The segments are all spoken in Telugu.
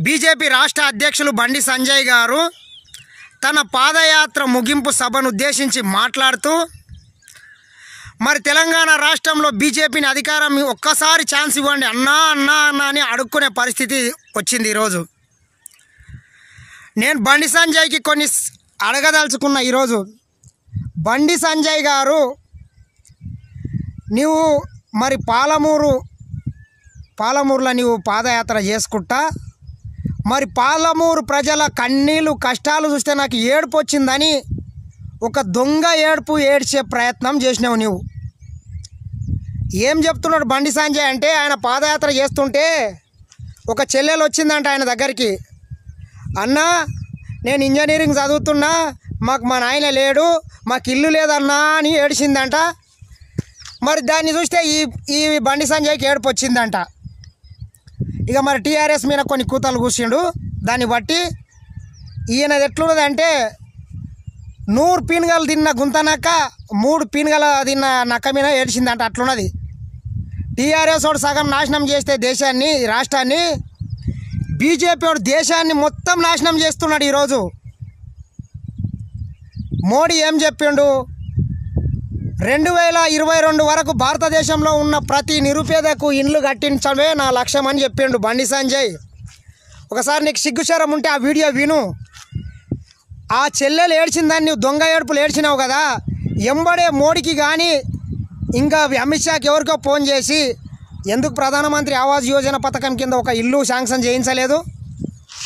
బీజేపీ రాష్ట్ర అధ్యక్షులు బండి సంజయ్ గారు తన పాదయాత్ర ముగింపు సభను ఉద్దేశించి మాట్లాడుతూ మరి తెలంగాణ రాష్ట్రంలో బీజేపీని అధికారం ఒక్కసారి ఛాన్స్ ఇవ్వండి అన్నా అన్నా అన్నా అని అడుక్కునే పరిస్థితి వచ్చింది. ఈరోజు నేను బండి సంజయ్కి కొన్ని అడగదలుచుకున్న. ఈరోజు బండి సంజయ్ గారు, నీవు మరి పాలమూరులో నీవు పాదయాత్ర చేసుకుంటా మరి పాలమూరు ప్రజల కన్నీళ్ళు కష్టాలు చూస్తే నాకు ఏడుపు వచ్చిందని ఒక దొంగ ఏడుపు ఏడ్చే ప్రయత్నం చేసినావు. నువ్వు ఏం చెప్తున్నాడు బండి సంజయ్ అంటే, ఆయన పాదయాత్ర చేస్తుంటే ఒక చెల్లెలు వచ్చిందంట ఆయన దగ్గరికి. అన్నా, నేను ఇంజనీరింగ్ చదువుతున్నా, మాకు మా నాయన లేడు, మాకు ఇల్లు లేదన్నా అని ఏడిచిందంట. మరి దాన్ని చూస్తే ఈ బండి సంజయ్కి ఏడుపు వచ్చిందంట. ఇక మరి టీఆర్ఎస్ మీద కొన్ని కూతలు కూర్చిండు. దాన్ని బట్టి ఈయనది ఎట్లున్నదంటే, 100 పీనుగలు తిన్న గుంతనక్క 3 పీనుగల తిన్న నక్క మీద ఏడ్చిందంట. అట్లున్నది. టీఆర్ఎస్ వాడు సగం నాశనం చేస్తే దేశాన్ని, రాష్ట్రాన్ని, బీజేపీ వాడు దేశాన్ని మొత్తం నాశనం చేస్తున్నాడు. ఈరోజు మోడీ ఏం చెప్పిండు, 2022 వరకు భారతదేశంలో ఉన్న ప్రతి నిరుపేదకు ఇండ్లు కట్టించడమే నా లక్ష్యం అని చెప్పిండు బండి సంజయ్. ఒకసారి నీకు సిగ్గుశరం ఉంటే ఆ వీడియో విను. ఆ చెల్లెలు ఏడ్చిందాన్ని నువ్వు దొంగ ఏడుపులు ఏడ్చినావు కదా, ఎంబడే మోడీకి కానీ ఇంకా అమిత్ షాకి ఎవరికో ఫోన్ చేసి ఎందుకు ప్రధానమంత్రి ఆవాస్ యోజన పథకం కింద ఒక ఇల్లు శాంక్షన్ చేయించలేదు?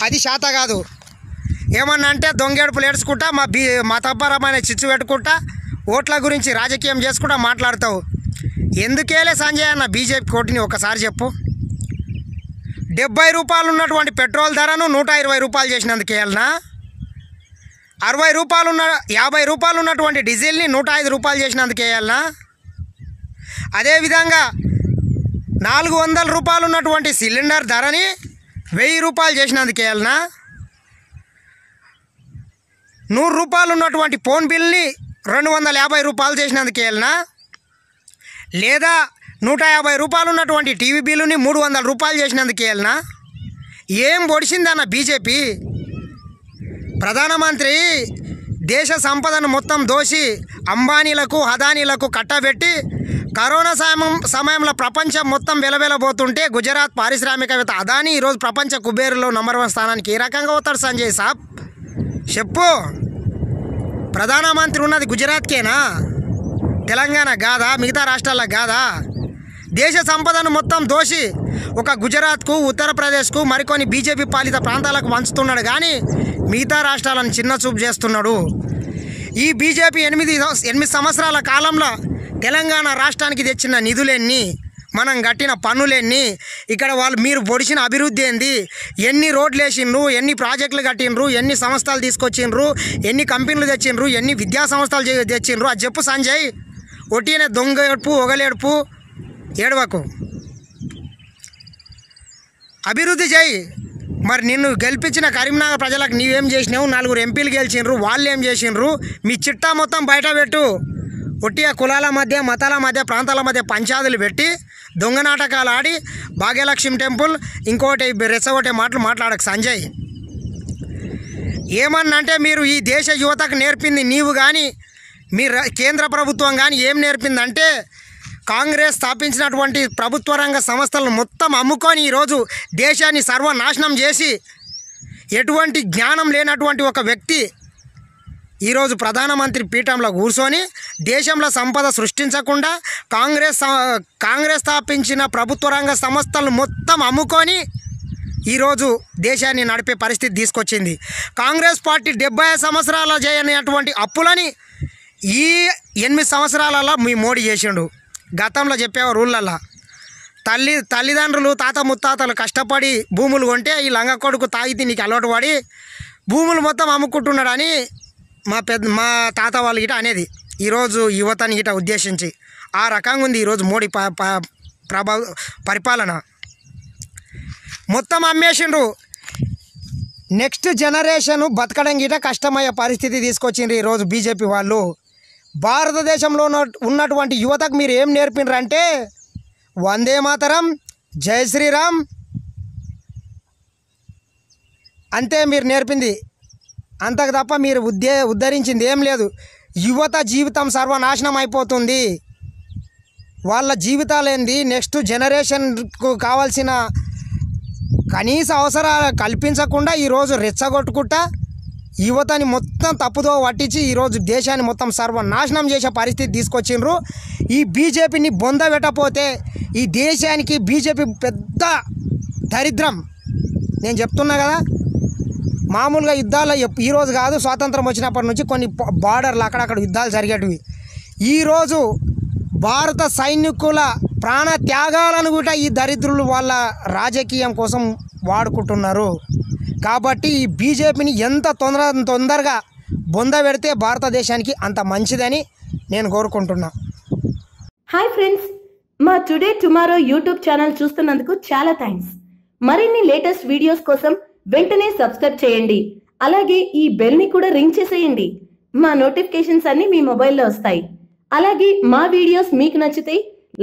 అది శాత కాదు. ఏమన్నా అంటే దొంగ ఏడుపులు ఏడ్చుకుంటా, మతపరమైన చిచ్చు పెట్టుకుంటా, ఓట్ల గురించి రాజకీయం చేసుకుంటా మాట్లాడతావు. ఎందుకేలే సంజయ్ అన్న బీజేపీ కోటిని ఒకసారి చెప్పు. 70 రూపాయలు ఉన్నటువంటి పెట్రోల్ ధరను 120 రూపాయలు చేసినందుకేయాలనా? 50 రూపాయలు ఉన్నటువంటి డీజిల్ని 105 రూపాయలు చేసినందుకేయాలనా? అదేవిధంగా 400 రూపాయలు ఉన్నటువంటి సిలిండర్ ధరని 1000 రూపాయలు చేసినందుకేయాలనా? 100 రూపాయలు ఉన్నటువంటి ఫోన్ బిల్ని 250 రూపాయలు చేసినందుకేయాలనా? లేదా 150 రూపాయలు ఉన్నటువంటి టీవీ బిల్లుని 300 రూపాయలు చేసినందుకేయాలనా? ఏం పొడిచిందన్న బీజేపీ? ప్రధానమంత్రి దేశ సంపదను మొత్తం దోసి అంబానీలకు, అదానీలకు కట్టబెట్టి కరోనా సమయంలో ప్రపంచం మొత్తం వెలవెలబోతుంటే గుజరాత్ పారిశ్రామికవేత్త అదానీ ఈరోజు ప్రపంచ కుబేరులో నంబర్ 1 స్థానానికి ఏ రకంగా పోతాడు సంజయ్ సాబ్? చెప్పు. ప్రధానమంత్రి ఉన్నది గుజరాత్కేనా? తెలంగాణ కాదా? మిగతా రాష్ట్రాలకు కాదా? దేశ సంపదను మొత్తం దోసి ఒక గుజరాత్కు, ఉత్తరప్రదేశ్కు, మరికొన్ని బీజేపీ పాలిత ప్రాంతాలకు పంచుతున్నాడు కానీ మిగతా రాష్ట్రాలను చిన్న చూపు చేస్తున్నాడు. ఈ బీజేపీ 8 సంవత్సరాల కాలంలో తెలంగాణ రాష్ట్రానికి తెచ్చిన నిధులెన్ని, మనం కట్టిన పన్నులెన్ని, ఇక్కడ మీరు పొడిచిన అభివృద్ధి ఏంది, ఎన్ని రోడ్లు వేసిండ్రు, ఎన్ని ప్రాజెక్టులు కట్టిండ్రు, ఎన్ని సంస్థలు తీసుకొచ్చిండ్రు, ఎన్ని కంపెనీలు తెచ్చిండ్రు, ఎన్ని విద్యా సంస్థలు తెచ్చిండ్రు, అది చెప్పు సంజయ్. ఒట్టినే దొంగ ఏడుపు, ఒగలేడుపు ఏడవకు. అభివృద్ధి చేయి. మరి నిన్ను గెలిపించిన కరీంనగర్ ప్రజలకు నీవేం చేసినావు? 4 ఎంపీలు గెలిచిండ్రు, వాళ్ళు ఏం చేసిండ్రు? మీ చిట్టా మొత్తం బయట పెట్టు. ఒట్టిగా కులాల మధ్య, మతాల మధ్య, ప్రాంతాల మధ్య పంచాయతీలు పెట్టి దొంగ నాటకాలు ఆడి భాగ్యలక్ష్మి టెంపుల్ ఇంకోటి రెచ్చగొట్టే మాటలు మాట్లాడకు సంజయ్. ఏమన్నంటే మీరు ఈ దేశ యువతకు నేర్పింది నీవు కానీ, మీ కేంద్ర ప్రభుత్వం కానీ ఏం నేర్పిందంటే, కాంగ్రెస్ స్థాపించినటువంటి ప్రభుత్వ రంగ సంస్థలను మొత్తం అమ్ముకొని ఈరోజు దేశాన్ని సర్వనాశనం చేసి ఎటువంటి జ్ఞానం లేనటువంటి ఒక వ్యక్తి ఈరోజు ప్రధానమంత్రి పీఠంలో కూర్చొని దేశంలో సంపద సృష్టించకుండా కాంగ్రెస్ స్థాపించిన ప్రభుత్వ రంగ సంస్థలను మొత్తం అమ్ముకొని ఈరోజు దేశాన్ని నడిపే పరిస్థితి తీసుకొచ్చింది. కాంగ్రెస్ పార్టీ 70 సంవత్సరాల చేయనటువంటి అప్పులని ఈ 8 సంవత్సరాలలో మీ మోడీ చేసిండు. గతంలో చెప్పేవారు ఊళ్ళల్లో తల్లిదండ్రులు, తాత ముత్తాతలు కష్టపడి భూములు కొంటే ఈ లంగ కొడుకు తాగితే నీకు అలవాటు పడి భూములు మొత్తం అమ్ముకుంటున్నాడని మా తాత వాళ్ళు గిట అనేది. ఈరోజు యువతని గిట ఉద్దేశించి ఆ రకంగా ఉంది ఈరోజు మోడీ పరిపాలన. మొత్తం అమ్మేసిండ్రు. నెక్స్ట్ జనరేషన్ బతకడం గిట కష్టమయ్యే పరిస్థితి తీసుకొచ్చిండ్రు ఈరోజు బీజేపీ వాళ్ళు. భారతదేశంలో ఉన్నటువంటి యువతకు మీరు ఏం నేర్పినరంటే, వందే మాతరం, జై శ్రీరామ్, అంతే మీరు నేర్పింది, అంతకు తప్ప మీరు ఉద్ధరించింది ఏం లేదు. యువత జీవితం సర్వనాశనం అయిపోతుంది. వాళ్ళ జీవితాలేంది, నెక్స్ట్ జనరేషన్కు కావాల్సిన కనీస అవసరాలు కల్పించకుండా ఈరోజు రెచ్చగొట్టుకుంటా యువతని మొత్తం తప్పుదో పట్టించి ఈరోజు దేశాన్ని మొత్తం సర్వనాశనం చేసే పరిస్థితి తీసుకొచ్చిండ్రు. ఈ బీజేపీని బొందబెట్టపోతే ఈ దేశానికి బీజేపీ పెద్ద దరిద్రం. నేను చెప్తున్నా కదా, మామూలుగా యుద్ధాలు ఈరోజు కాదు, స్వాతంత్రం వచ్చినప్పటి నుంచి కొన్ని బార్డర్లు అక్కడక్కడ యుద్ధాలు జరిగేటివి. ఈరోజు భారత సైనికుల ప్రాణ త్యాగాలను కూడా ఈ దరిద్రులు వాళ్ళ రాజకీయం కోసం వాడుకుంటున్నారు. కాబట్టి ఈ బీజేపీని ఎంత తొందరగా బొంద పెడితే భారతదేశానికి అంత మంచిదని నేను కోరుకుంటున్నా. హాయ్ ఫ్రెండ్స్, మా టుడే టుమారో యూట్యూబ్ ఛానల్ చూస్తున్నందుకు చాలా థ్యాంక్స్. మరిన్ని లేటెస్ట్ వీడియోస్ కోసం వెంటనే సబ్స్క్రైబ్ చేయండి. అలాగే ఈ బెల్ ని కూడా రింగ్ చేసేయండి. మా నోటిఫికేషన్స్ అన్ని మీ మొబైల్లో వస్తాయి. అలాగే మా వీడియోస్ మీకు నచ్చితే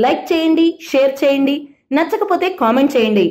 లైక్ చేయండి, షేర్ చేయండి, నచ్చకపోతే కామెంట్ చేయండి.